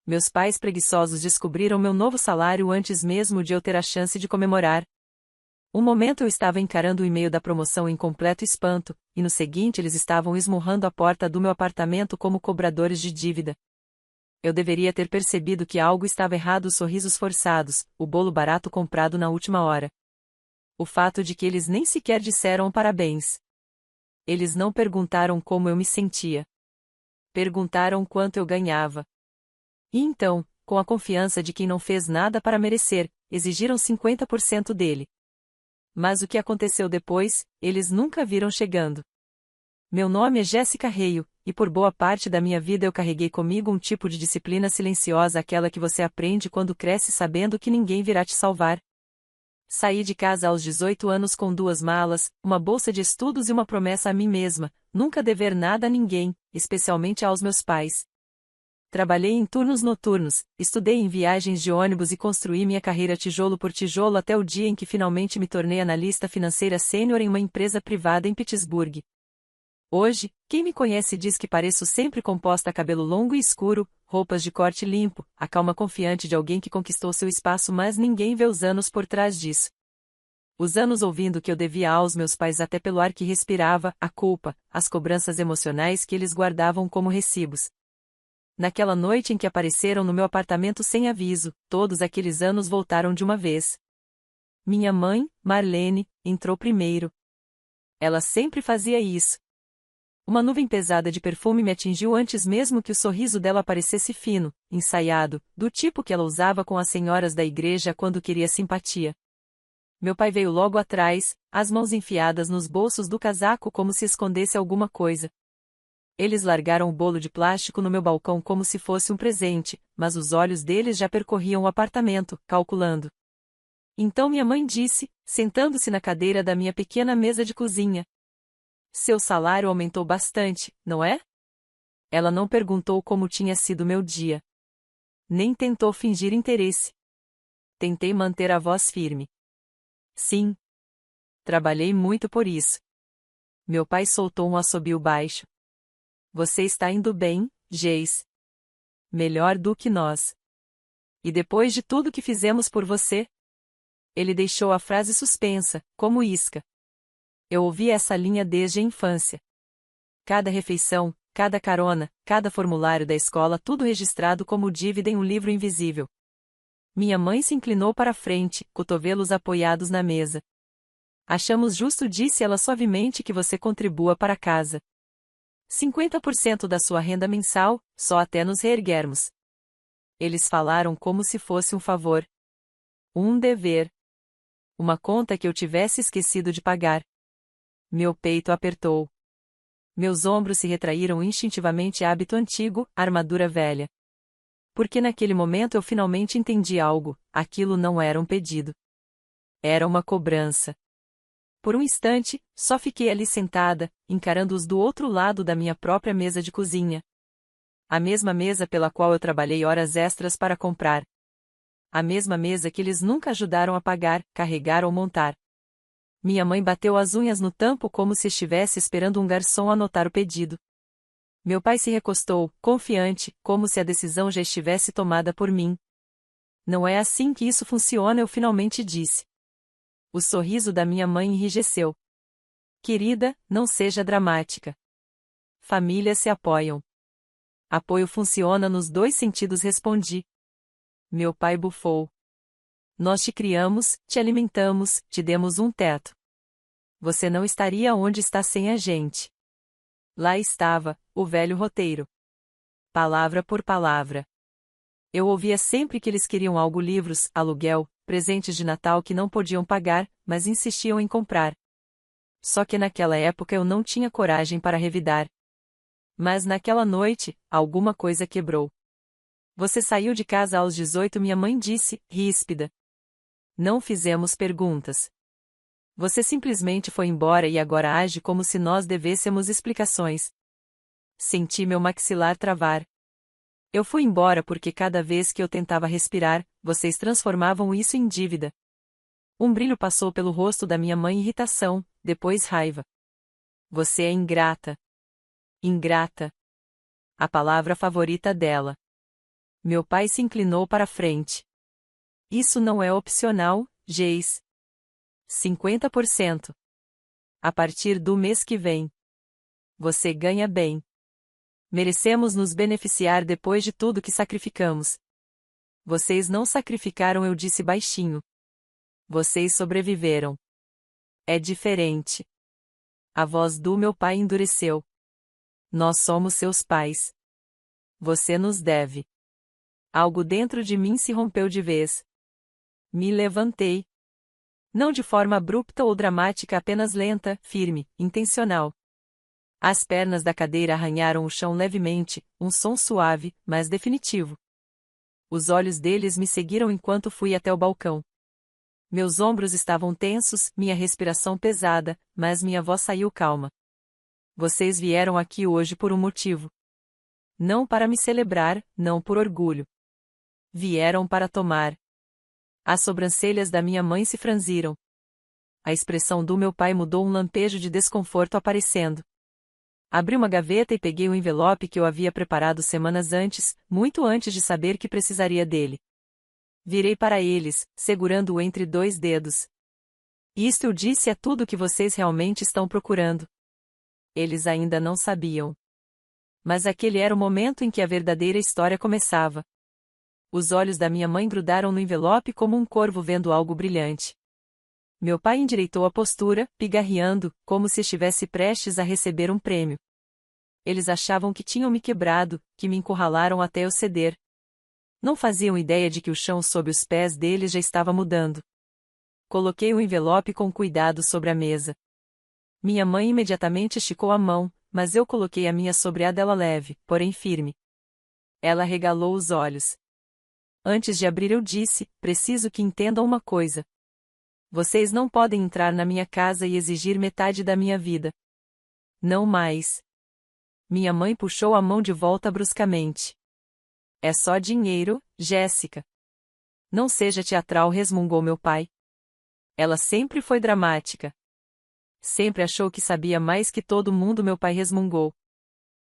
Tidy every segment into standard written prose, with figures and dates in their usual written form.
Meus pais preguiçosos descobriram meu novo salário antes mesmo de eu ter a chance de comemorar. Um momento eu estava encarando o e-mail da promoção em completo espanto, e no seguinte eles estavam esmurrando a porta do meu apartamento como cobradores de dívida. Eu deveria ter percebido que algo estava errado, os sorrisos forçados, o bolo barato comprado na última hora. O fato de que eles nem sequer disseram parabéns. Eles não perguntaram como eu me sentia. Perguntaram quanto eu ganhava. E então, com a confiança de quem não fez nada para merecer, exigiram 50% dele. Mas o que aconteceu depois, eles nunca viram chegando. Meu nome é Jéssica Reio, e por boa parte da minha vida eu carreguei comigo um tipo de disciplina silenciosa, aquela que você aprende quando cresce sabendo que ninguém virá te salvar. Saí de casa aos 18 anos com 2 malas, uma bolsa de estudos e uma promessa a mim mesma, nunca dever nada a ninguém, especialmente aos meus pais. Trabalhei em turnos noturnos, estudei em viagens de ônibus e construí minha carreira tijolo por tijolo até o dia em que finalmente me tornei analista financeira sênior em uma empresa privada em Pittsburgh. Hoje, quem me conhece diz que pareço sempre composta, cabelo longo e escuro, roupas de corte limpo, a calma confiante de alguém que conquistou seu espaço, mas ninguém vê os anos por trás disso. Os anos ouvindo que eu devia aos meus pais até pelo ar que respirava, a culpa, as cobranças emocionais que eles guardavam como recibos. Naquela noite em que apareceram no meu apartamento sem aviso, todos aqueles anos voltaram de uma vez. Minha mãe, Marlene, entrou primeiro. Ela sempre fazia isso. Uma nuvem pesada de perfume me atingiu antes mesmo que o sorriso dela parecesse fino, ensaiado, do tipo que ela usava com as senhoras da igreja quando queria simpatia. Meu pai veio logo atrás, as mãos enfiadas nos bolsos do casaco como se escondesse alguma coisa. Eles largaram o bolo de plástico no meu balcão como se fosse um presente, mas os olhos deles já percorriam o apartamento, calculando. Então minha mãe disse, sentando-se na cadeira da minha pequena mesa de cozinha: "Seu salário aumentou bastante, não é?" Ela não perguntou como tinha sido meu dia. Nem tentou fingir interesse. Tentei manter a voz firme. Sim. Trabalhei muito por isso. Meu pai soltou um assobio baixo. Você está indo bem, Jace. Melhor do que nós. E depois de tudo que fizemos por você? Ele deixou a frase suspensa, como isca. Eu ouvi essa linha desde a infância. Cada refeição, cada carona, cada formulário da escola, tudo registrado como dívida em um livro invisível. Minha mãe se inclinou para a frente, cotovelos apoiados na mesa. Achamos justo, disse ela suavemente, que você contribua para casa. 50% da sua renda mensal, só até nos reerguermos. Eles falaram como se fosse um favor. Um dever. Uma conta que eu tivesse esquecido de pagar. Meu peito apertou. Meus ombros se retraíram instintivamente, hábito antigo, armadura velha. Porque naquele momento eu finalmente entendi algo, aquilo não era um pedido. Era uma cobrança. Por um instante, só fiquei ali sentada, encarando-os do outro lado da minha própria mesa de cozinha. A mesma mesa pela qual eu trabalhei horas extras para comprar. A mesma mesa que eles nunca ajudaram a pagar, carregar ou montar. Minha mãe bateu as unhas no tampo como se estivesse esperando um garçom anotar o pedido. Meu pai se recostou, confiante, como se a decisão já estivesse tomada por mim. Não é assim que isso funciona, eu finalmente disse. O sorriso da minha mãe enrijeceu. Querida, não seja dramática. Famílias se apoiam. Apoio funciona nos dois sentidos, respondi. Meu pai bufou. Nós te criamos, te alimentamos, te demos um teto. Você não estaria onde está sem a gente. Lá estava, o velho roteiro. Palavra por palavra. Eu ouvia sempre que eles queriam algo: livros, aluguel, presentes de Natal que não podiam pagar, mas insistiam em comprar. Só que naquela época eu não tinha coragem para revidar. Mas naquela noite, alguma coisa quebrou. Você saiu de casa aos 18, minha mãe disse, ríspida. Não fizemos perguntas. Você simplesmente foi embora e agora age como se nós devêssemos explicações. Senti meu maxilar travar. Eu fui embora porque cada vez que eu tentava respirar, vocês transformavam isso em dívida. Um brilho passou pelo rosto da minha mãe, irritação, depois raiva. Você é ingrata. Ingrata. A palavra favorita dela. Meu pai se inclinou para a frente. Isso não é opcional, Geis. 50%. A partir do mês que vem. Você ganha bem. Merecemos nos beneficiar depois de tudo que sacrificamos. Vocês não sacrificaram, eu disse baixinho. Vocês sobreviveram. É diferente. A voz do meu pai endureceu. Nós somos seus pais. Você nos deve. Algo dentro de mim se rompeu de vez. Me levantei. Não de forma abrupta ou dramática, apenas lenta, firme, intencional. As pernas da cadeira arranharam o chão levemente, um som suave, mas definitivo. Os olhos deles me seguiram enquanto fui até o balcão. Meus ombros estavam tensos, minha respiração pesada, mas minha voz saiu calma. Vocês vieram aqui hoje por um motivo. Não para me celebrar, não por orgulho. Vieram para tomar. As sobrancelhas da minha mãe se franziram. A expressão do meu pai mudou, um lampejo de desconforto aparecendo. Abri uma gaveta e peguei o envelope que eu havia preparado semanas antes, muito antes de saber que precisaria dele. Virei para eles, segurando-o entre 2 dedos. Isto, eu disse, é tudo o que vocês realmente estão procurando. Eles ainda não sabiam. Mas aquele era o momento em que a verdadeira história começava. Os olhos da minha mãe grudaram no envelope como um corvo vendo algo brilhante. Meu pai endireitou a postura, pigarreando, como se estivesse prestes a receber um prêmio. Eles achavam que tinham me quebrado, que me encurralaram até eu ceder. Não faziam ideia de que o chão sob os pés deles já estava mudando. Coloquei o envelope com cuidado sobre a mesa. Minha mãe imediatamente esticou a mão, mas eu coloquei a minha sobre a dela leve, porém firme. Ela regalou os olhos. Antes de abrir eu disse, preciso que entendam uma coisa. Vocês não podem entrar na minha casa e exigir metade da minha vida. Não mais. Minha mãe puxou a mão de volta bruscamente. É só dinheiro, Jéssica. Não seja teatral, resmungou meu pai. Ela sempre foi dramática. Sempre achou que sabia mais que todo mundo, meu pai resmungou.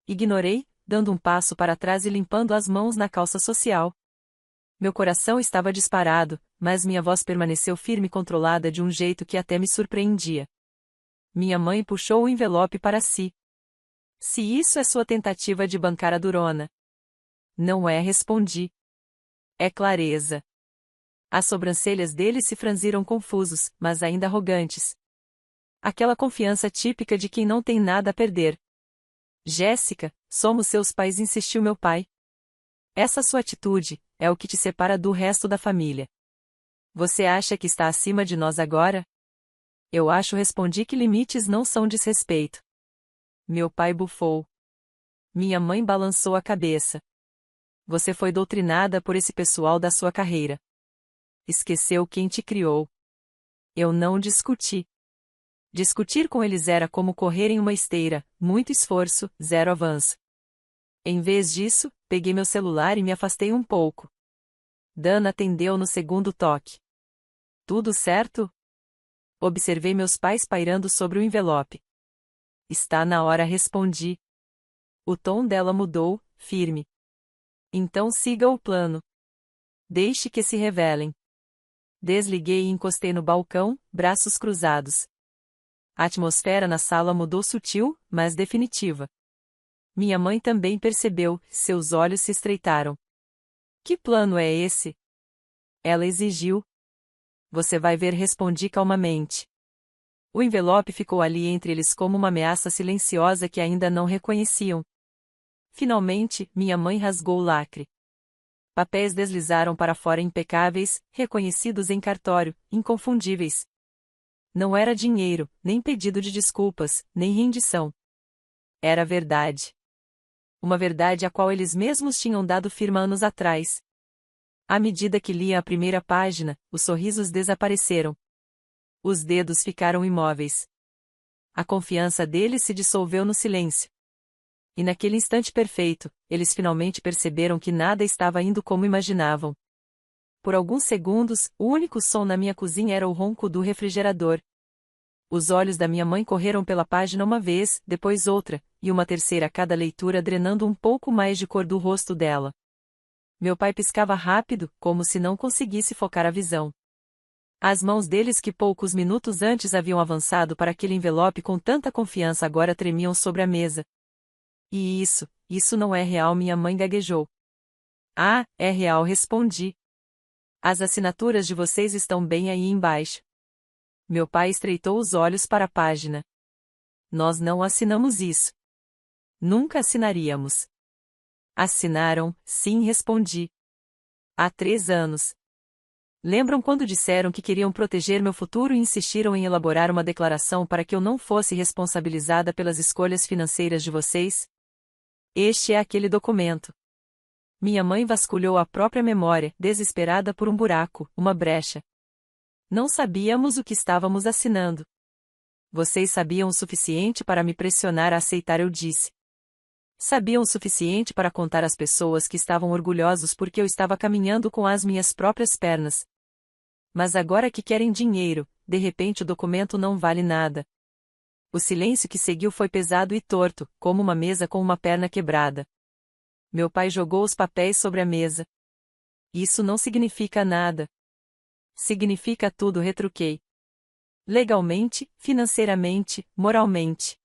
Ignorei, dando um passo para trás e limpando as mãos na calça social. Meu coração estava disparado, mas minha voz permaneceu firme e controlada de um jeito que até me surpreendia. Minha mãe puxou o envelope para si. Se isso é sua tentativa de bancar a durona. Não é, respondi. É clareza. As sobrancelhas dele se franziram confusos, mas ainda arrogantes. Aquela confiança típica de quem não tem nada a perder. Jéssica, somos seus pais, insistiu meu pai. Essa sua atitude é o que te separa do resto da família. Você acha que está acima de nós agora? Eu acho, respondi, que limites não são desrespeito. Meu pai bufou. Minha mãe balançou a cabeça. Você foi doutrinada por esse pessoal da sua carreira. Esqueceu quem te criou. Eu não discuti. Discutir com eles era como correr em uma esteira, muito esforço, zero avanço. Em vez disso, peguei meu celular e me afastei um pouco. Dana atendeu no segundo toque. Tudo certo? Observei meus pais pairando sobre o envelope. Está na hora, respondi. O tom dela mudou, firme. Então siga o plano. Deixe que se revelem. Desliguei e encostei no balcão, braços cruzados. A atmosfera na sala mudou, sutil, mas definitiva. Minha mãe também percebeu, seus olhos se estreitaram. Que plano é esse? Ela exigiu. Você vai ver, respondi calmamente. O envelope ficou ali entre eles como uma ameaça silenciosa que ainda não reconheciam. Finalmente, minha mãe rasgou o lacre. Papéis deslizaram para fora impecáveis, reconhecidos em cartório, inconfundíveis. Não era dinheiro, nem pedido de desculpas, nem rendição. Era verdade. Uma verdade à qual eles mesmos tinham dado firma anos atrás. À medida que lia a primeira página, os sorrisos desapareceram. Os dedos ficaram imóveis. A confiança deles se dissolveu no silêncio. E naquele instante perfeito, eles finalmente perceberam que nada estava indo como imaginavam. Por alguns segundos, o único som na minha cozinha era o ronco do refrigerador. Os olhos da minha mãe correram pela página uma vez, depois outra, e uma terceira a cada leitura, drenando um pouco mais de cor do rosto dela. Meu pai piscava rápido, como se não conseguisse focar a visão. As mãos deles que poucos minutos antes haviam avançado para aquele envelope com tanta confiança agora tremiam sobre a mesa. E isso não é real, minha mãe gaguejou. Ah, é real, respondi. As assinaturas de vocês estão bem aí embaixo. Meu pai estreitou os olhos para a página. Nós não assinamos isso. Nunca assinaríamos. Assinaram, sim, respondi. Há 3 anos. Lembram quando disseram que queriam proteger meu futuro e insistiram em elaborar uma declaração para que eu não fosse responsabilizada pelas escolhas financeiras de vocês? Este é aquele documento. Minha mãe vasculhou a própria memória, desesperada por um buraco, uma brecha. Não sabíamos o que estávamos assinando. Vocês sabiam o suficiente para me pressionar a aceitar, eu disse. Sabiam o suficiente para contar às pessoas que estavam orgulhosos porque eu estava caminhando com as minhas próprias pernas. Mas agora que querem dinheiro, de repente o documento não vale nada. O silêncio que seguiu foi pesado e torto, como uma mesa com uma perna quebrada. Meu pai jogou os papéis sobre a mesa. Isso não significa nada. Significa tudo, retruquei. Legalmente, financeiramente, moralmente.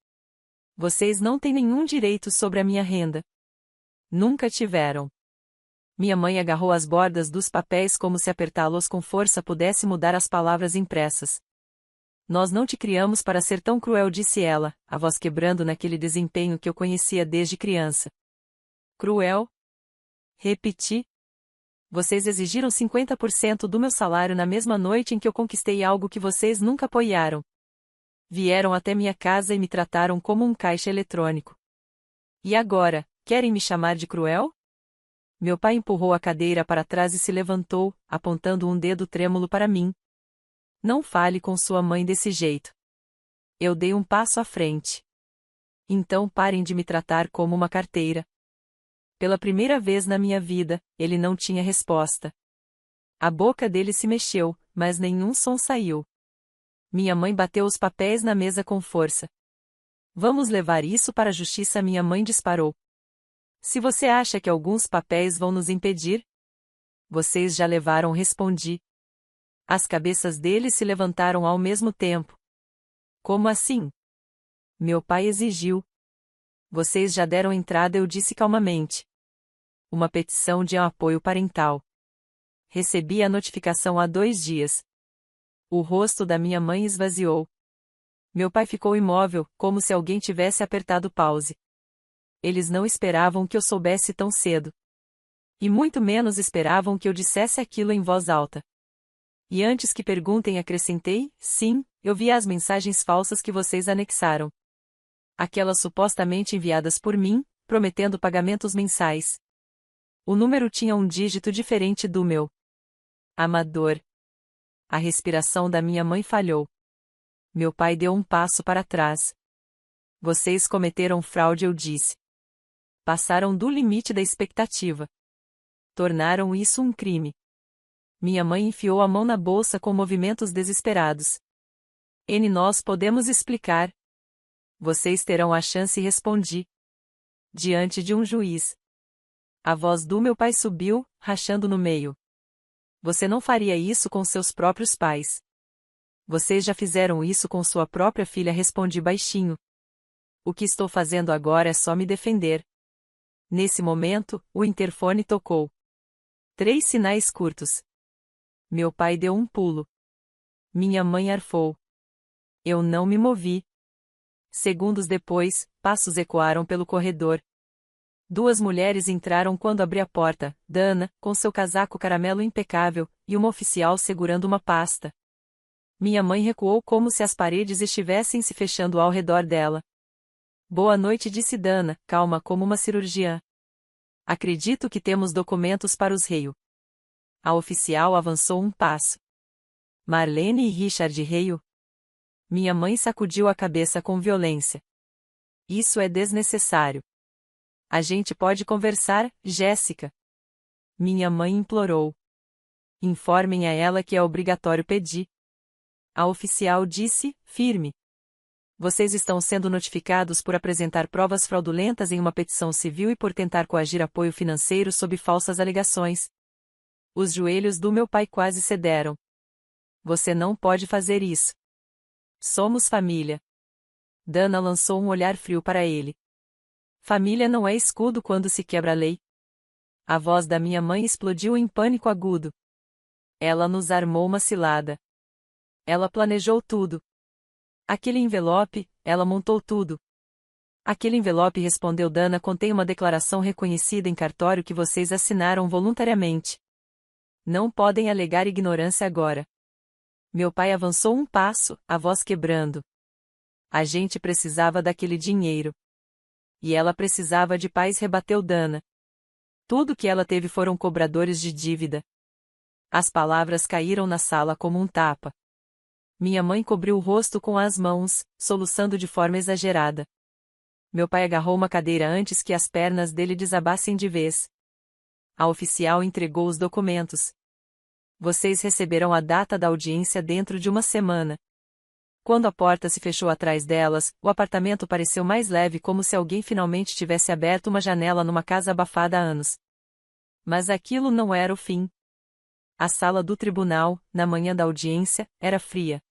Vocês não têm nenhum direito sobre a minha renda. Nunca tiveram. Minha mãe agarrou as bordas dos papéis como se apertá-los com força pudesse mudar as palavras impressas. Nós não te criamos para ser tão cruel, disse ela, a voz quebrando naquele desempenho que eu conhecia desde criança. Cruel? Repeti. Vocês exigiram 50% do meu salário na mesma noite em que eu conquistei algo que vocês nunca apoiaram. Vieram até minha casa e me trataram como um caixa eletrônico. E agora, querem me chamar de cruel? Meu pai empurrou a cadeira para trás e se levantou, apontando um dedo trêmulo para mim. Não fale com sua mãe desse jeito. Eu dei um passo à frente. Então parem de me tratar como uma carteira. Pela primeira vez na minha vida, ele não tinha resposta. A boca dele se mexeu, mas nenhum som saiu. Minha mãe bateu os papéis na mesa com força. Vamos levar isso para a justiça, minha mãe disparou. Se você acha que alguns papéis vão nos impedir? Vocês já levaram, respondi. As cabeças deles se levantaram ao mesmo tempo. Como assim? Meu pai exigiu. Vocês já deram entrada, eu disse calmamente. Uma petição de apoio parental. Recebi a notificação há 2 dias. O rosto da minha mãe esvaziou. Meu pai ficou imóvel, como se alguém tivesse apertado pause. Eles não esperavam que eu soubesse tão cedo. E muito menos esperavam que eu dissesse aquilo em voz alta. E antes que perguntem, acrescentei, sim, eu vi as mensagens falsas que vocês anexaram. Aquelas supostamente enviadas por mim, prometendo pagamentos mensais. O número tinha um dígito diferente do meu. Amador. A respiração da minha mãe falhou. Meu pai deu um passo para trás. Vocês cometeram fraude, eu disse. Passaram do limite da expectativa. Tornaram isso um crime. Minha mãe enfiou a mão na bolsa com movimentos desesperados. Nós podemos explicar. Vocês terão a chance, respondi. Diante de um juiz. A voz do meu pai subiu, rachando no meio. Você não faria isso com seus próprios pais. Vocês já fizeram isso com sua própria filha, respondi baixinho. O que estou fazendo agora é só me defender. Nesse momento, o interfone tocou. 3 sinais curtos. Meu pai deu um pulo. Minha mãe arfou. Eu não me movi. Segundos depois, passos ecoaram pelo corredor. 2 mulheres entraram quando abri a porta, Dana, com seu casaco caramelo impecável, e uma oficial segurando uma pasta. Minha mãe recuou como se as paredes estivessem se fechando ao redor dela. Boa noite, disse Dana, calma como uma cirurgiã. Acredito que temos documentos para os Reio. A oficial avançou um passo. Marlene e Richard Reio? Minha mãe sacudiu a cabeça com violência. Isso é desnecessário. A gente pode conversar, Jéssica. Minha mãe implorou. Informem a ela que é obrigatório pedir. A oficial disse, firme. Vocês estão sendo notificados por apresentar provas fraudulentas em uma petição civil e por tentar coagir apoio financeiro sob falsas alegações. Os joelhos do meu pai quase cederam. Você não pode fazer isso. Somos família. Dana lançou um olhar frio para ele. Família não é escudo quando se quebra a lei. A voz da minha mãe explodiu em pânico agudo. Ela nos armou uma cilada. Ela planejou tudo. Aquele envelope, ela montou tudo. Aquele envelope, respondeu Dana, contém uma declaração reconhecida em cartório que vocês assinaram voluntariamente. Não podem alegar ignorância agora. Meu pai avançou um passo, a voz quebrando. A gente precisava daquele dinheiro. E ela precisava de paz, rebateu Dana. Tudo que ela teve foram cobradores de dívida. As palavras caíram na sala como um tapa. Minha mãe cobriu o rosto com as mãos, soluçando de forma exagerada. Meu pai agarrou uma cadeira antes que as pernas dele desabassem de vez. A oficial entregou os documentos. Vocês receberão a data da audiência dentro de uma semana. Quando a porta se fechou atrás delas, o apartamento pareceu mais leve, como se alguém finalmente tivesse aberto uma janela numa casa abafada há anos. Mas aquilo não era o fim. A sala do tribunal, na manhã da audiência, era fria.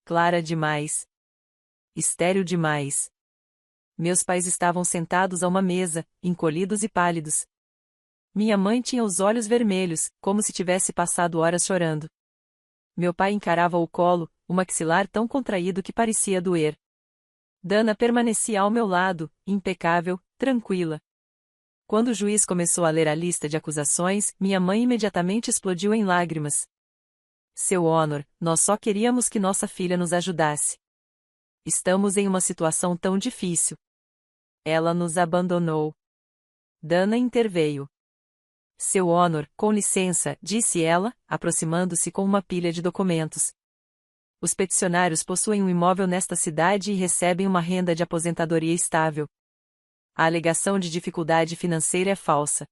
Clara demais. Estéril demais. Meus pais estavam sentados a uma mesa, encolhidos e pálidos. Minha mãe tinha os olhos vermelhos, como se tivesse passado horas chorando. Meu pai encarava o colo, o maxilar tão contraído que parecia doer. Dana permanecia ao meu lado, impecável, tranquila. Quando o juiz começou a ler a lista de acusações, minha mãe imediatamente explodiu em lágrimas. Seu Honor, nós só queríamos que nossa filha nos ajudasse. Estamos em uma situação tão difícil. Ela nos abandonou. Dana interveio. Seu Honor, com licença, disse ela, aproximando-se com uma pilha de documentos. Os peticionários possuem um imóvel nesta cidade e recebem uma renda de aposentadoria estável. A alegação de dificuldade financeira é falsa.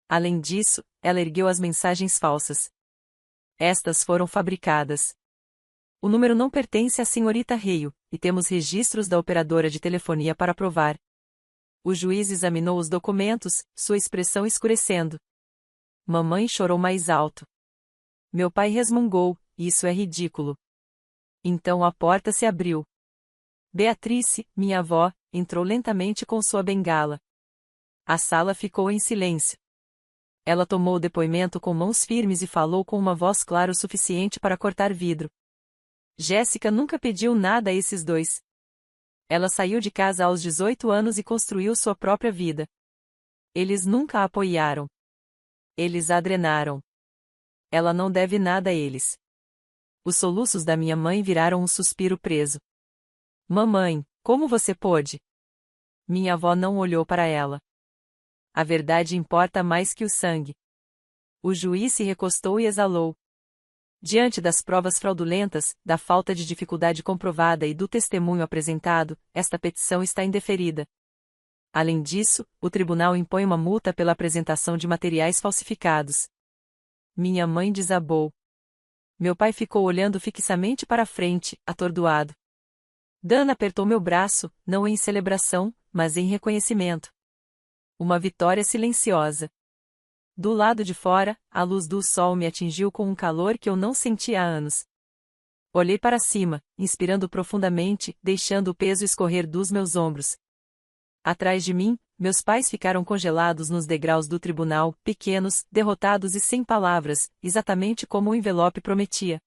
Além disso, ela ergueu as mensagens falsas. Estas foram fabricadas. O número não pertence à senhorita Reio, e temos registros da operadora de telefonia para provar. O juiz examinou os documentos, sua expressão escurecendo. Mamãe chorou mais alto. Meu pai resmungou, isso é ridículo. Então a porta se abriu. Beatrice, minha avó, entrou lentamente com sua bengala. A sala ficou em silêncio. Ela tomou o depoimento com mãos firmes e falou com uma voz clara o suficiente para cortar vidro. Jéssica nunca pediu nada a esses dois. Ela saiu de casa aos 18 anos e construiu sua própria vida. Eles nunca a apoiaram. Eles a drenaram. Ela não deve nada a eles. Os soluços da minha mãe viraram um suspiro preso. Mamãe, como você pôde? Minha avó não olhou para ela. A verdade importa mais que o sangue. O juiz se recostou e exalou. Diante das provas fraudulentas, da falta de dificuldade comprovada e do testemunho apresentado, esta petição está indeferida. Além disso, o tribunal impõe uma multa pela apresentação de materiais falsificados. Minha mãe desabou. Meu pai ficou olhando fixamente para a frente, atordoado. Dana apertou meu braço, não em celebração, mas em reconhecimento. Uma vitória silenciosa. Do lado de fora, a luz do sol me atingiu com um calor que eu não sentia há anos. Olhei para cima, inspirando profundamente, deixando o peso escorrer dos meus ombros. Atrás de mim, meus pais ficaram congelados nos degraus do tribunal, pequenos, derrotados e sem palavras, exatamente como o envelope prometia.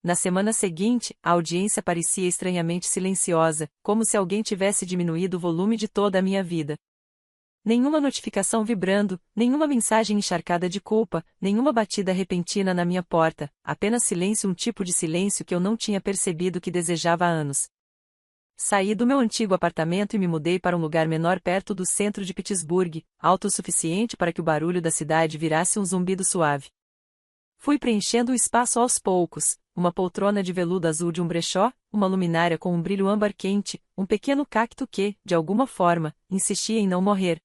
Na semana seguinte, a audiência parecia estranhamente silenciosa, como se alguém tivesse diminuído o volume de toda a minha vida. Nenhuma notificação vibrando, nenhuma mensagem encharcada de culpa, nenhuma batida repentina na minha porta, apenas silêncio, um tipo de silêncio que eu não tinha percebido que desejava há anos. Saí do meu antigo apartamento e me mudei para um lugar menor perto do centro de Pittsburgh, alto o suficiente para que o barulho da cidade virasse um zumbido suave. Fui preenchendo o espaço aos poucos, uma poltrona de veludo azul de um brechó, uma luminária com um brilho âmbar quente, um pequeno cacto que, de alguma forma, insistia em não morrer.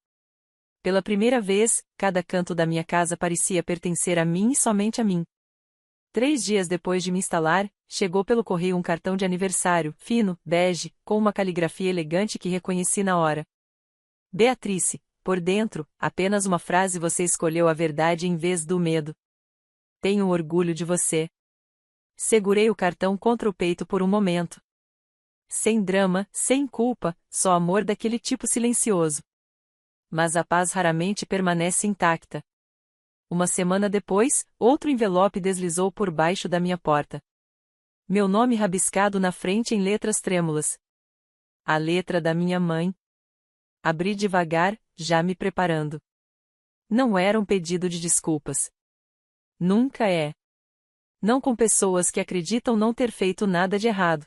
Pela primeira vez, cada canto da minha casa parecia pertencer a mim e somente a mim. 3 dias depois de me instalar, chegou pelo correio um cartão de aniversário, fino, bege, com uma caligrafia elegante que reconheci na hora. Beatrice, por dentro, apenas uma frase: você escolheu a verdade em vez do medo. Tenho orgulho de você. Segurei o cartão contra o peito por um momento. Sem drama, sem culpa, só amor daquele tipo silencioso. Mas a paz raramente permanece intacta. Uma semana depois, outro envelope deslizou por baixo da minha porta. Meu nome rabiscado na frente em letras trêmulas. A letra da minha mãe. Abri devagar, já me preparando. Não era um pedido de desculpas. Nunca é. Não com pessoas que acreditam não ter feito nada de errado.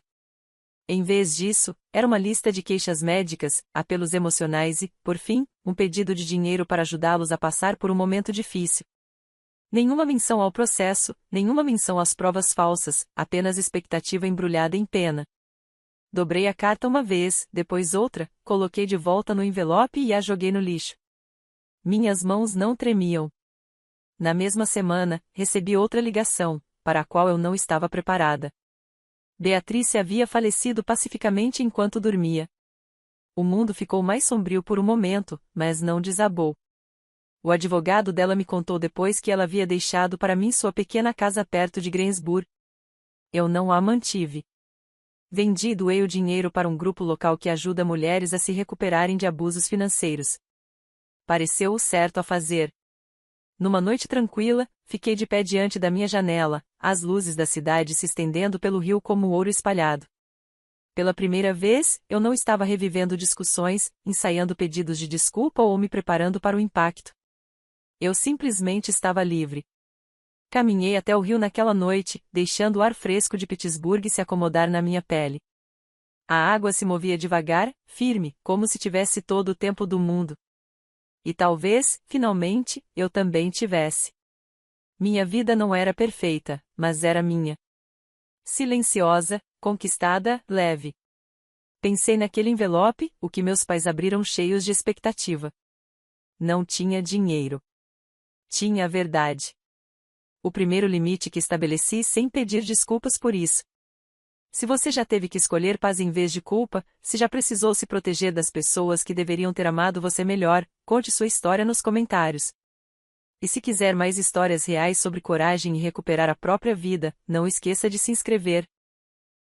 Em vez disso, era uma lista de queixas médicas, apelos emocionais e, por fim, um pedido de dinheiro para ajudá-los a passar por um momento difícil. Nenhuma menção ao processo, nenhuma menção às provas falsas, apenas expectativa embrulhada em pena. Dobrei a carta uma vez, depois outra, coloquei de volta no envelope e a joguei no lixo. Minhas mãos não tremiam. Na mesma semana, recebi outra ligação, para a qual eu não estava preparada. Beatrice havia falecido pacificamente enquanto dormia. O mundo ficou mais sombrio por um momento, mas não desabou. O advogado dela me contou depois que ela havia deixado para mim sua pequena casa perto de Greensburg. Eu não a mantive. Vendi e doei o dinheiro para um grupo local que ajuda mulheres a se recuperarem de abusos financeiros. Pareceu o certo a fazer. Numa noite tranquila, fiquei de pé diante da minha janela, as luzes da cidade se estendendo pelo rio como ouro espalhado. Pela primeira vez, eu não estava revivendo discussões, ensaiando pedidos de desculpa ou me preparando para o impacto. Eu simplesmente estava livre. Caminhei até o rio naquela noite, deixando o ar fresco de Pittsburgh se acomodar na minha pele. A água se movia devagar, firme, como se tivesse todo o tempo do mundo. E talvez, finalmente, eu também tivesse. Minha vida não era perfeita, mas era minha. Silenciosa, conquistada, leve. Pensei naquele envelope, o que meus pais abriram cheios de expectativa. Não tinha dinheiro. Tinha a verdade. O primeiro limite que estabeleci sem pedir desculpas por isso. Se você já teve que escolher paz em vez de culpa, se já precisou se proteger das pessoas que deveriam ter amado você melhor, conte sua história nos comentários. E se quiser mais histórias reais sobre coragem e recuperar a própria vida, não esqueça de se inscrever.